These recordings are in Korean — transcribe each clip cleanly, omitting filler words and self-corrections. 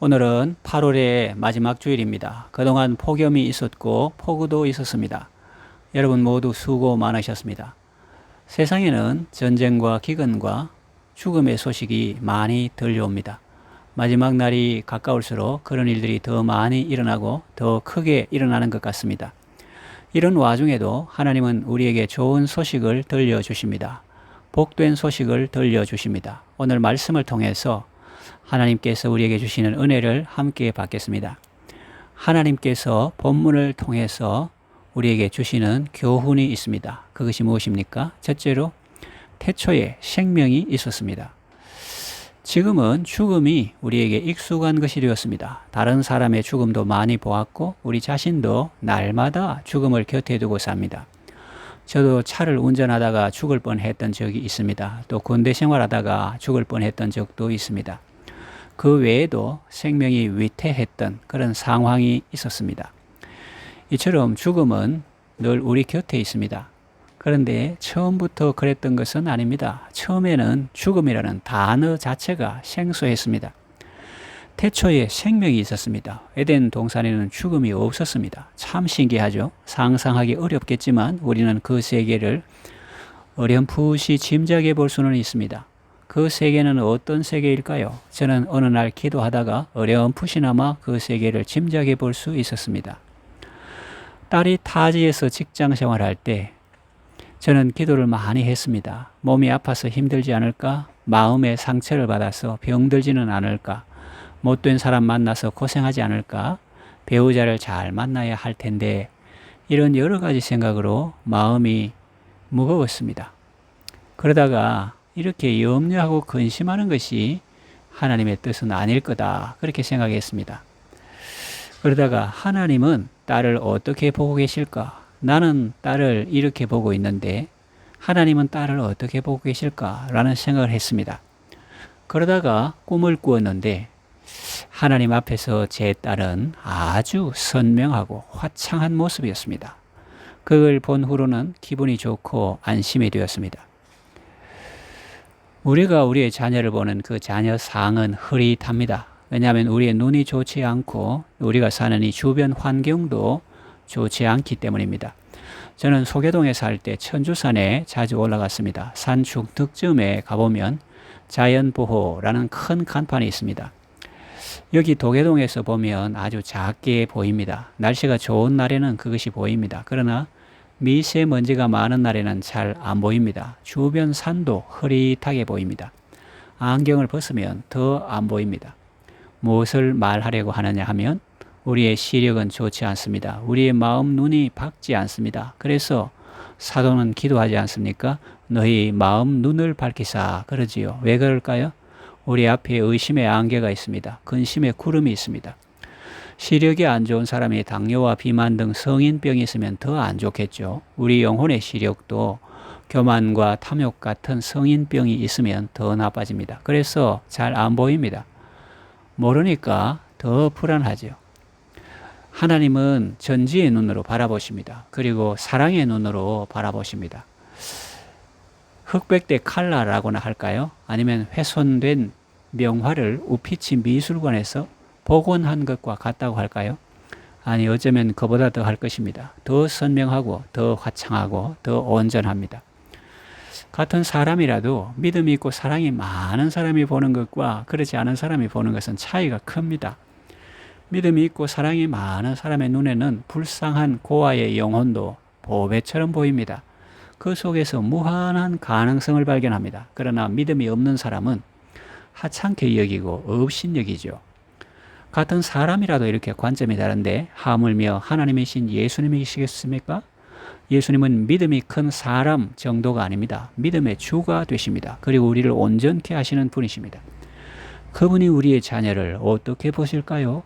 오늘은 8월의 마지막 주일입니다. 그동안 폭염이 있었고 폭우도 있었습니다. 여러분 모두 수고 많으셨습니다. 세상에는 전쟁과 기근과 죽음의 소식이 많이 들려옵니다. 마지막 날이 가까울수록 그런 일들이 더 많이 일어나고 더 크게 일어나는 것 같습니다. 이런 와중에도 하나님은 우리에게 좋은 소식을 들려주십니다. 복된 소식을 들려주십니다. 오늘 말씀을 통해서 하나님께서 우리에게 주시는 은혜를 함께 받겠습니다. 하나님께서 본문을 통해서 우리에게 주시는 교훈이 있습니다. 그것이 무엇입니까? 첫째로 태초에 생명이 있었습니다. 지금은 죽음이 우리에게 익숙한 것이 되었습니다. 다른 사람의 죽음도 많이 보았고 우리 자신도 날마다 죽음을 곁에 두고 삽니다. 저도 차를 운전하다가 죽을 뻔했던 적이 있습니다. 또 군대 생활하다가 죽을 뻔했던 적도 있습니다. 그 외에도 생명이 위태했던 그런 상황이 있었습니다. 이처럼 죽음은 늘 우리 곁에 있습니다. 그런데 처음부터 그랬던 것은 아닙니다. 처음에는 죽음이라는 단어 자체가 생소했습니다. 태초에 생명이 있었습니다. 에덴 동산에는 죽음이 없었습니다. 참 신기하죠? 상상하기 어렵겠지만 우리는 그 세계를 어렴풋이 짐작해 볼 수는 있습니다. 그 세계는 어떤 세계일까요? 저는 어느 날 기도하다가 어렴풋이나마 그 세계를 짐작해 볼 수 있었습니다. 딸이 타지에서 직장 생활할 때 저는 기도를 많이 했습니다. 몸이 아파서 힘들지 않을까? 마음의 상처를 받아서 병들지는 않을까? 못된 사람 만나서 고생하지 않을까? 배우자를 잘 만나야 할 텐데 이런 여러 가지 생각으로 마음이 무거웠습니다. 그러다가 이렇게 염려하고 근심하는 것이 하나님의 뜻은 아닐 거다 그렇게 생각했습니다. 그러다가 하나님은 딸을 어떻게 보고 계실까? 나는 딸을 이렇게 보고 있는데 하나님은 딸을 어떻게 보고 계실까? 라는 생각을 했습니다. 그러다가 꿈을 꾸었는데 하나님 앞에서 제 딸은 아주 선명하고 화창한 모습이었습니다. 그걸 본 후로는 기분이 좋고 안심이 되었습니다. 우리가 우리의 자녀를 보는 그 자녀 상은 흐릿합니다. 왜냐하면 우리의 눈이 좋지 않고 우리가 사는 이 주변 환경도 좋지 않기 때문입니다. 저는 소계동에 살 때 천주산에 자주 올라갔습니다. 산 중턱쯤에 가보면 자연보호라는 큰 간판이 있습니다. 여기 도계동에서 보면 아주 작게 보입니다. 날씨가 좋은 날에는 그것이 보입니다. 그러나 미세먼지가 많은 날에는 잘 안 보입니다. 주변 산도 흐릿하게 보입니다. 안경을 벗으면 더 안 보입니다. 무엇을 말하려고 하느냐 하면 우리의 시력은 좋지 않습니다. 우리의 마음 눈이 밝지 않습니다. 그래서 사도는 기도하지 않습니까? 너희 마음 눈을 밝히사 그러지요. 왜 그럴까요? 우리 앞에 의심의 안개가 있습니다. 근심의 구름이 있습니다. 시력이 안 좋은 사람이 당뇨와 비만 등 성인병이 있으면 더 안 좋겠죠. 우리 영혼의 시력도 교만과 탐욕 같은 성인병이 있으면 더 나빠집니다. 그래서 잘 안 보입니다. 모르니까 더 불안하죠. 하나님은 전지의 눈으로 바라보십니다. 그리고 사랑의 눈으로 바라보십니다. 흑백대 칼라라고나 할까요? 아니면 훼손된 명화를 우피치 미술관에서 복원한 것과 같다고 할까요? 아니 어쩌면 그보다 더 할 것입니다. 더 선명하고 더 화창하고 더 온전합니다. 같은 사람이라도 믿음이 있고 사랑이 많은 사람이 보는 것과 그렇지 않은 사람이 보는 것은 차이가 큽니다. 믿음이 있고 사랑이 많은 사람의 눈에는 불쌍한 고아의 영혼도 보배처럼 보입니다. 그 속에서 무한한 가능성을 발견합니다. 그러나 믿음이 없는 사람은 하찮게 여기고 업신여기죠. 같은 사람이라도 이렇게 관점이 다른데 하물며 하나님이신 예수님이시겠습니까? 예수님은 믿음이 큰 사람 정도가 아닙니다. 믿음의 주가 되십니다. 그리고 우리를 온전케 하시는 분이십니다. 그분이 우리의 자녀를 어떻게 보실까요?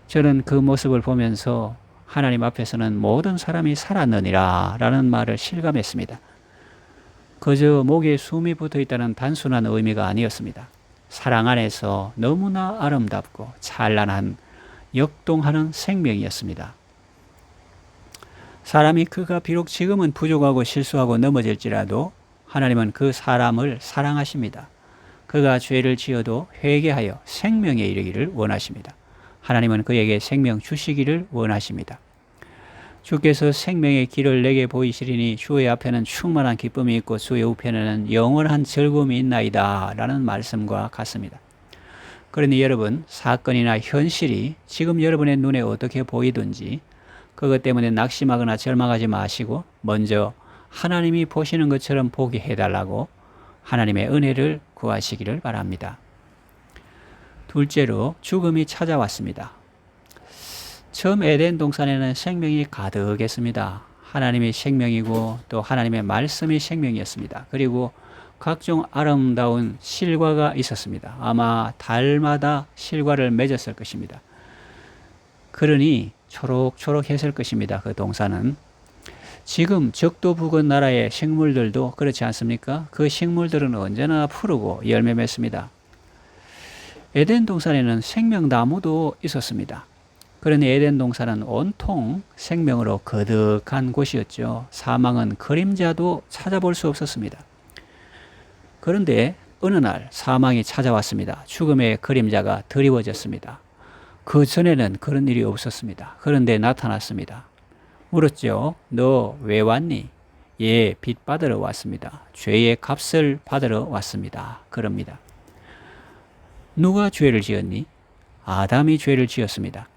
저는 그 모습을 보면서 하나님 앞에서는 모든 사람이 살았느니라 라는 말을 실감했습니다. 그저 목에 숨이 붙어 있다는 단순한 의미가 아니었습니다. 사랑 안에서 너무나 아름답고 찬란한 역동하는 생명이었습니다. 사람이 그가 비록 지금은 부족하고 실수하고 넘어질지라도 하나님은 그 사람을 사랑하십니다. 그가 죄를 지어도 회개하여 생명에 이르기를 원하십니다. 하나님은 그에게 생명 주시기를 원하십니다. 주께서 생명의 길을 내게 보이시리니 주의 앞에는 충만한 기쁨이 있고 주의 우편에는 영원한 즐거움이 있나이다 라는 말씀과 같습니다. 그러니 여러분, 사건이나 현실이 지금 여러분의 눈에 어떻게 보이든지 그것 때문에 낙심하거나 절망하지 마시고 먼저 하나님이 보시는 것처럼 보게 해달라고 하나님의 은혜를 구하시기를 바랍니다. 둘째로 죽음이 찾아왔습니다. 처음 에덴 동산에는 생명이 가득했습니다. 하나님이 생명이고 또 하나님의 말씀이 생명이었습니다. 그리고 각종 아름다운 실과가 있었습니다. 아마 달마다 실과를 맺었을 것입니다. 그러니 초록초록했을 것입니다. 그 동산은. 지금 적도 부근 나라의 식물들도 그렇지 않습니까? 그 식물들은 언제나 푸르고 열매 맺습니다. 에덴 동산에는 생명나무도 있었습니다. 그러니 에덴 동산은 온통 생명으로 거듭한 곳이었죠. 사망은 그림자도 찾아볼 수 없었습니다. 그런데 어느 날 사망이 찾아왔습니다. 죽음의 그림자가 드리워졌습니다. 그 전에는 그런 일이 없었습니다. 그런데 나타났습니다. 물었죠. 너 왜 왔니? 예, 빚 받으러 왔습니다. 죄의 값을 받으러 왔습니다. 그럽니다. 누가 죄를 지었니? 아담이 죄를 지었습니다.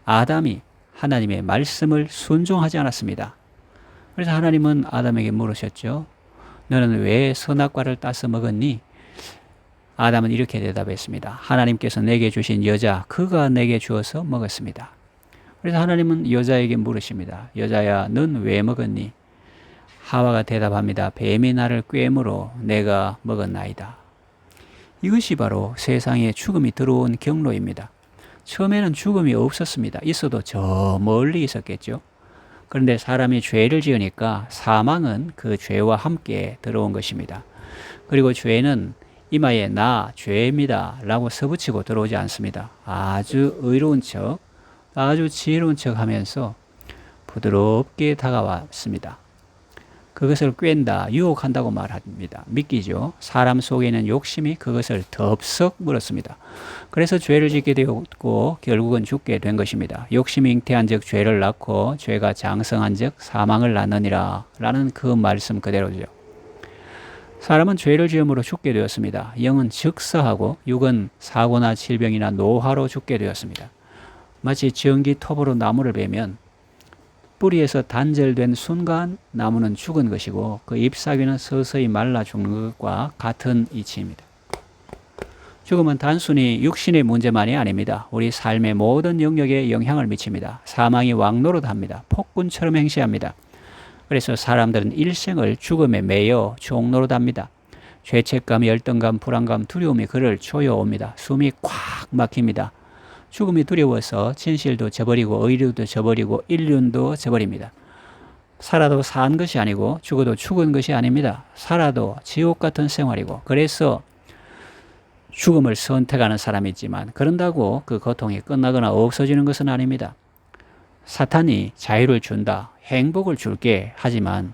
아담이 하나님의 말씀을 순종하지 않았습니다. 그래서 하나님은 아담에게 물으셨죠. 너는 왜 선악과를 따서 먹었니? 아담은 이렇게 대답했습니다. 하나님께서 내게 주신 여자, 그가 내게 주어서 먹었습니다. 그래서 하나님은 여자에게 물으십니다. 여자야, 넌 왜 먹었니? 하와가 대답합니다. 뱀이 나를 꿰므로 내가 먹었나이다. 이것이 바로 세상에 죽음이 들어온 경로입니다. 처음에는 죽음이 없었습니다. 있어도 저 멀리 있었겠죠. 그런데 사람이 죄를 지으니까 사망은 그 죄와 함께 들어온 것입니다. 그리고 죄는 이마에 나 죄입니다 라고 서붙이고 들어오지 않습니다. 아주 의로운 척, 아주 지혜로운 척 하면서 부드럽게 다가왔습니다. 그것을 꿰다 유혹한다고 말합니다. 믿기죠. 사람 속에 있는 욕심이 그것을 덥석 물었습니다. 그래서 죄를 짓게 되었고 결국은 죽게 된 것입니다. 욕심이 잉태한 즉 죄를 낳고 죄가 장성한 즉 사망을 낳느니라 라는 그 말씀 그대로죠. 사람은 죄를 지음으로 죽게 되었습니다. 영은 즉사하고 육은 사고나 질병이나 노화로 죽게 되었습니다. 마치 전기톱으로 나무를 베면 뿌리에서 단절된 순간 나무는 죽은 것이고 그 잎사귀는 서서히 말라 죽는 것과 같은 이치입니다. 죽음은 단순히 육신의 문제만이 아닙니다. 우리 삶의 모든 영역에 영향을 미칩니다. 사망이 왕노릇합니다. 폭군처럼 행시합니다. 그래서 사람들은 일생을 죽음에 매여 종노릇합니다. 죄책감, 열등감, 불안감, 두려움이 그를 조여옵니다. 숨이 콱 막힙니다. 죽음이 두려워서 진실도 저버리고 의료도 저버리고 인륜도 저버립니다. 살아도 산 것이 아니고 죽어도 죽은 것이 아닙니다. 살아도 지옥 같은 생활이고 그래서 죽음을 선택하는 사람이 있지만 그런다고 그 고통이 끝나거나 없어지는 것은 아닙니다. 사탄이 자유를 준다, 행복을 줄게 하지만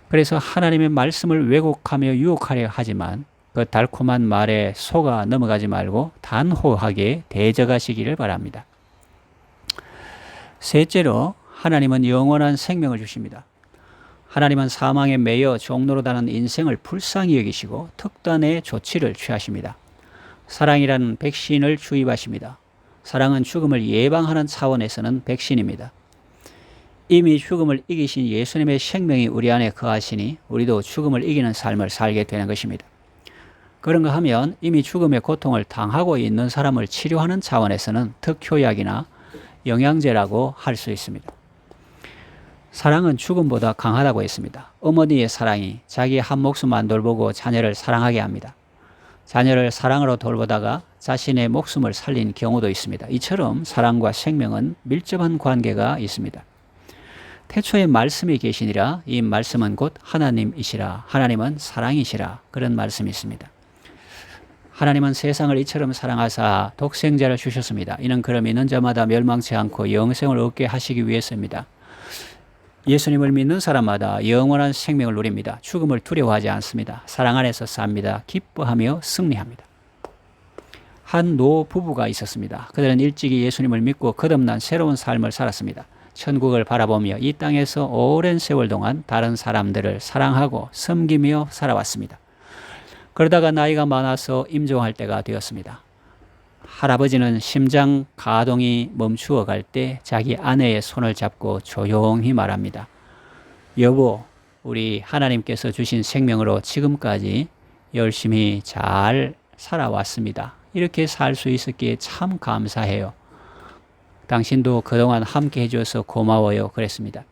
그래서 하나님의 말씀을 왜곡하며 유혹하려 하지만 그 달콤한 말에 속아 넘어가지 말고 단호하게 대적하시기를 바랍니다. 셋째로 하나님은 영원한 생명을 주십니다. 하나님은 사망에 매여 종노릇하는 인생을 불쌍히 여기시고 특단의 조치를 취하십니다. 사랑이라는 백신을 주입하십니다. 사랑은 죽음을 예방하는 차원에서는 백신입니다. 이미 죽음을 이기신 예수님의 생명이 우리 안에 거하시니 우리도 죽음을 이기는 삶을 살게 되는 것입니다. 그런가 하면 이미 죽음의 고통을 당하고 있는 사람을 치료하는 차원에서는 특효약이나 영양제라고 할 수 있습니다. 사랑은 죽음보다 강하다고 했습니다. 어머니의 사랑이 자기 한 목숨만 돌보고 자녀를 사랑하게 합니다. 자녀를 사랑으로 돌보다가 자신의 목숨을 살린 경우도 있습니다. 이처럼 사랑과 생명은 밀접한 관계가 있습니다. 태초에 말씀이 계시니라 이 말씀은 곧 하나님이시라 하나님은 사랑이시라 그런 말씀이 있습니다. 하나님은 세상을 이처럼 사랑하사 독생자를 주셨습니다. 이는 그럼 있는 자마다 멸망치 않고 영생을 얻게 하시기 위해서입니다. 예수님을 믿는 사람마다 영원한 생명을 누립니다. 죽음을 두려워하지 않습니다. 사랑 안에서 삽니다. 기뻐하며 승리합니다. 한 노 부부가 있었습니다. 그들은 일찍이 예수님을 믿고 거듭난 새로운 삶을 살았습니다. 천국을 바라보며 이 땅에서 오랜 세월 동안 다른 사람들을 사랑하고 섬기며 살아왔습니다. 그러다가 나이가 많아서 임종할 때가 되었습니다. 할아버지는 심장 가동이 멈추어 갈 때 자기 아내의 손을 잡고 조용히 말합니다. 여보, 우리 하나님께서 주신 생명으로 지금까지 열심히 잘 살아왔습니다. 이렇게 살 수 있었기에 참 감사해요. 당신도 그동안 함께 해줘서 고마워요. 그랬습니다.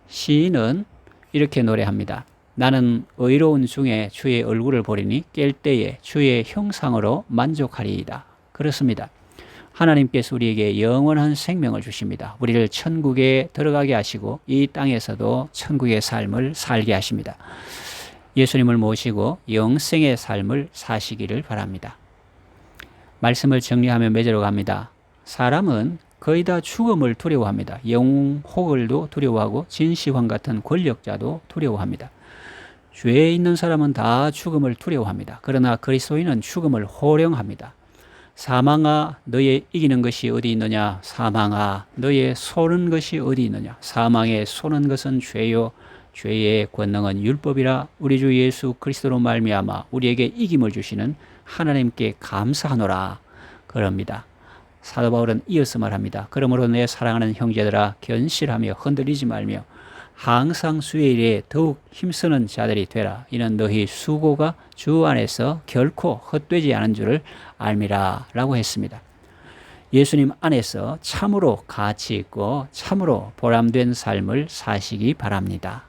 시인은 이렇게 노래합니다. 나는 의로운 중에 주의 얼굴을 보리니 깰 때에 주의 형상으로 만족하리이다. 그렇습니다. 하나님께서 우리에게 영원한 생명을 주십니다. 우리를 천국에 들어가게 하시고 이 땅에서도 천국의 삶을 살게 하십니다. 예수님을 모시고 영생의 삶을 사시기를 바랍니다. 말씀을 정리하며 맺으러 갑니다. 사람은 거의 다 죽음을 두려워합니다. 영혼을도 두려워하고 진시황 같은 권력자도 두려워합니다. 죄에 있는 사람은 다 죽음을 두려워합니다. 그러나 그리스도인은 죽음을 호령합니다. 사망아 너의 이기는 것이 어디 있느냐? 사망아 너의 쏘는 것이 어디 있느냐? 사망에 쏘는 것은 죄요 죄의 권능은 율법이라. 우리 주 예수 그리스도로 말미암아 우리에게 이김을 주시는 하나님께 감사하노라. 그럽니다. 사도 바울은 이어서 말합니다. 그러므로 내 사랑하는 형제들아 견실하며 흔들리지 말며 항상 주의 일에 더욱 힘쓰는 자들이 되라. 이는 너희 수고가 주 안에서 결코 헛되지 않은 줄을 알미라 라고 했습니다. 예수님 안에서 참으로 가치 있고 참으로 보람된 삶을 사시기 바랍니다.